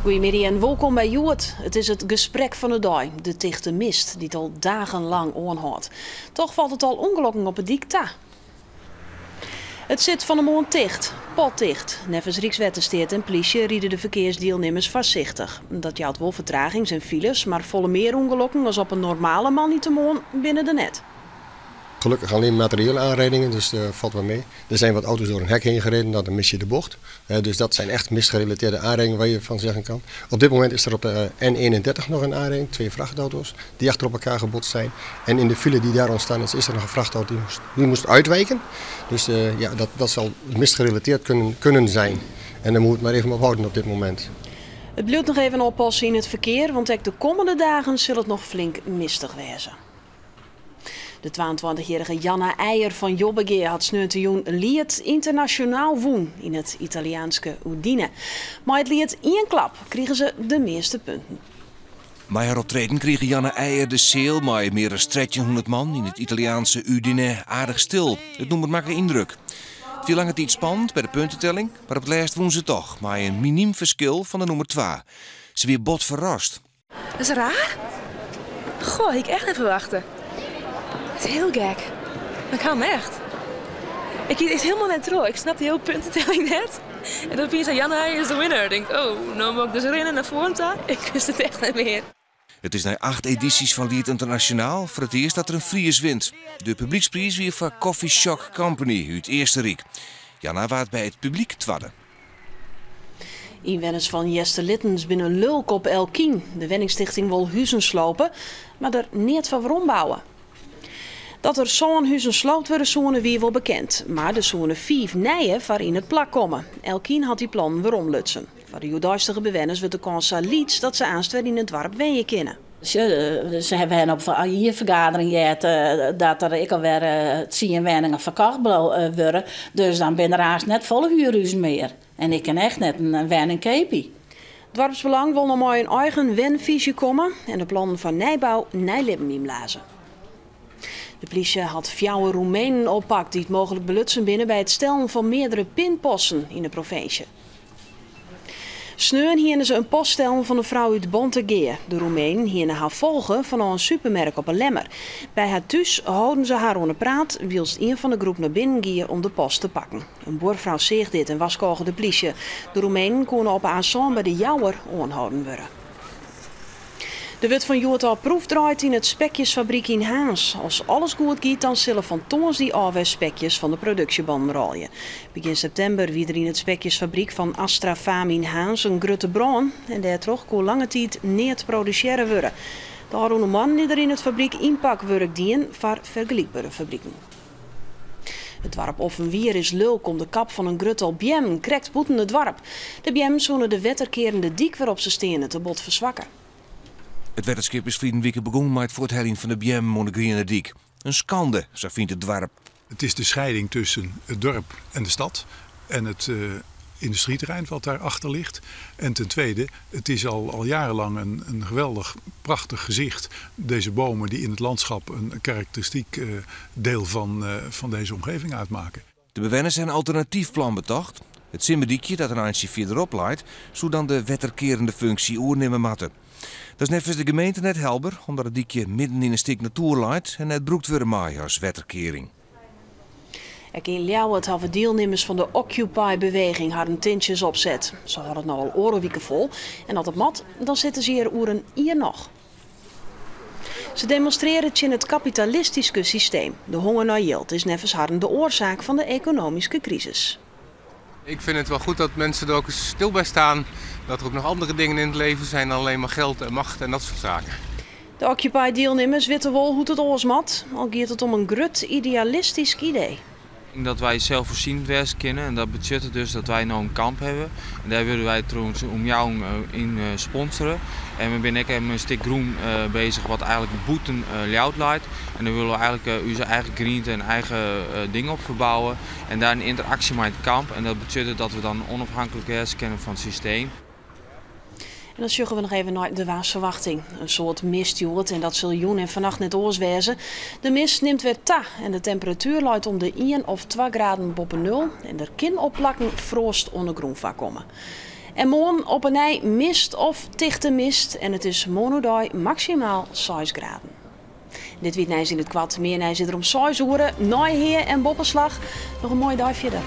Goedemiddag en welkom bij Joert. Het is het gesprek van de dag, de dichte mist, die het al dagenlang aanhoudt. Toch valt het al ongelukken op het dik ta. Het zit van de morgen dicht, potdicht. Nevens Rijkswettersteert en politie rieden de verkeersdeelnemers voorzichtig. Dat jouwt wel vertragings en files, maar volle meer ongelukken als op een normale man niet te morgen binnen de net. Gelukkig alleen materiële aanrijdingen, dus valt wel mee. Er zijn wat auto's door een hek heen gereden, dan mis je de bocht. Dus dat zijn echt mistgerelateerde aanrijdingen waar je van zeggen kan. Op dit moment is er op de N31 nog een aanrijding, 2 vrachtauto's die achter op elkaar gebotst zijn. En in de file die daar ontstaan is er nog een vrachtauto die moest uitwijken. Dus dat zal mistgerelateerd kunnen zijn. En daar moeten we het maar even op houden op dit moment. Het blijft nog even oppassen in het verkeer, want ook de komende dagen zal het nog flink mistig wezen. De 22-jarige Janna Eijer van Jobbegeer had sneuntioen een lied internationaal woen in het Italiaanse Udine. Maar het lied één klap kregen ze de meeste punten. Bij haar optreden kreeg Janna Eijer de seel maar meer dan 1300 man in het Italiaanse Udine aardig stil. Het noemt maar een indruk. Het viel lange tijd spannend bij de puntentelling, maar op het laatst woen ze toch, maar een miniem verschil van de nummer 2. Ze weer bot verrast. Dat is raar. Goh, ik echt even wachten. Het is heel gek. Dat kan echt. Ik is helemaal net trouw. Ik snap die hele puntentelling net. En dan zei Janna is de winnaar. Ik denk, oh, nou moet ik dus rennen naar voren staan. Ik wist het echt niet meer. Het is na 8 edities van Lied Internationaal voor het eerst dat er een Fries wint. De publieksprijs weer van Coffee Shock Company uit Eerste Rijk. Janna waart bij het publiek twadden. Inwoners van Jester Littens binnen lulk op Elkien. De wenningstichting wil huizen slopen, maar er niet van waarom bouwen. Dat er zo'n huizen sloopt worden zo'n weer wel bekend. Maar de zo'n 5 nijen waarin het plak komen. Elkien had die plan waarom lutsen. Voor de joodistige bewoners wordt de kans liets dat ze aanst weer in het dorp weeën kennen. Ze hebben op een vergadering gehad dat er ik alweer 10 woningen verkocht worden. Dus dan ben er haast net volle huurhuizen meer. En ik kan echt net een woning kopen. Het dorpsbelang wil nog maar een eigen wenvisie komen en de plannen van nijbouw nijlippen inblazen. De politie had 4 Roemenen oppakt die het mogelijk belutsen binnen bij het stellen van meerdere pinposten in de provincie. Sneun hielden ze een post stellen van een vrouw uit Bontegeer. De Roemenen hielden haar volgen van een supermerk op een lemmer. Bij haar thuis houden ze haar onder praat, wilst een van de groep naar binnen ging om de post te pakken. Een boervrouw zegt dit en was de politie. De Roemenen konden op haar zoon bij de jouwer aanhouden worden. De wet van Joert al proef draait in het spekjesfabriek in Haans. Als alles goed gaat, dan zullen van Thomas die afweerspekjes van de productieband rollen. Begin september wie er in het spekjesfabriek van Astra Farm in Haans een grote brand. En daardoor kon lange tijd niet produceren worden. De oude man die er in het fabriek inpakwerk dien voor vergelijkbare fabrieken. Het dorp Offenwier is lulk om de kap van een gruttel bjem, krekt boeten het dorp. De bjem zonen de wetterkerende dik waarop ze stenen te bot verzwakken. Het weddenschap is verleden week begonnen met het voorthelling van de Bjem aan de Griene Diek. Een schande, zo vindt het dorp. Het is de scheiding tussen het dorp en de stad en het industrieterrein wat daarachter ligt. En ten tweede, het is al jarenlang een geweldig prachtig gezicht. Deze bomen die in het landschap een karakteristiek deel van deze omgeving uitmaken. De bewoners zijn een alternatief plan bedacht. Het Simmediekje dat een eindje verderop leidt, zou dan de wetterkerende functie oornemen matten. Dat is net de gemeente net helder, omdat het diekje midden in een stuk natuur leidt en het broekt weer maai als wetterkering. In Ljouwert hebben deelnemers van de Occupy-beweging haar tintjes opzet. Ze hadden het nou al orenwieken vol en als het mat, dan zitten ze hier oeren hier nog. Ze demonstreren in het kapitalistische systeem. De honger naar geld is nevens harden de oorzaak van de economische crisis. Ik vind het wel goed dat mensen er ook eens stil bij staan. Dat er ook nog andere dingen in het leven zijn dan alleen maar geld en macht en dat soort zaken. De Occupy-deelnemers weten wel hoe het oorzaakt, al gaat het om een grut idealistisch idee. Dat wij zelfvoorzienend wezen kunnen en dat betekent dus dat wij nou een kamp hebben. En daar willen wij trouwens om jou in sponsoren. En we zijn ook een stuk groen bezig wat eigenlijk boeten ljouwt leidt. En dan willen we eigenlijk onze eigen groente en eigen dingen op verbouwen. En daar een interactie met het kamp. En dat betekent dat we dan onafhankelijk wezen kunnen van het systeem. En dan zorgen we nog even naar de waarsverwachting. Een soort mistjoert en dat zul joen en vannacht net oors wezen. De mist neemt weer ta en de temperatuur luidt om de 1 of 2 graden boven nul. En er kan opplakken frost ondergroen van komen. En morgen op een nij mist of tichte mist en het is monodai maximaal 6 graden. Dit wiet nijs in het kwad, meer nijs zit er om 6 uur, Nijheer en Boppenslag. Nog een mooie dag verder.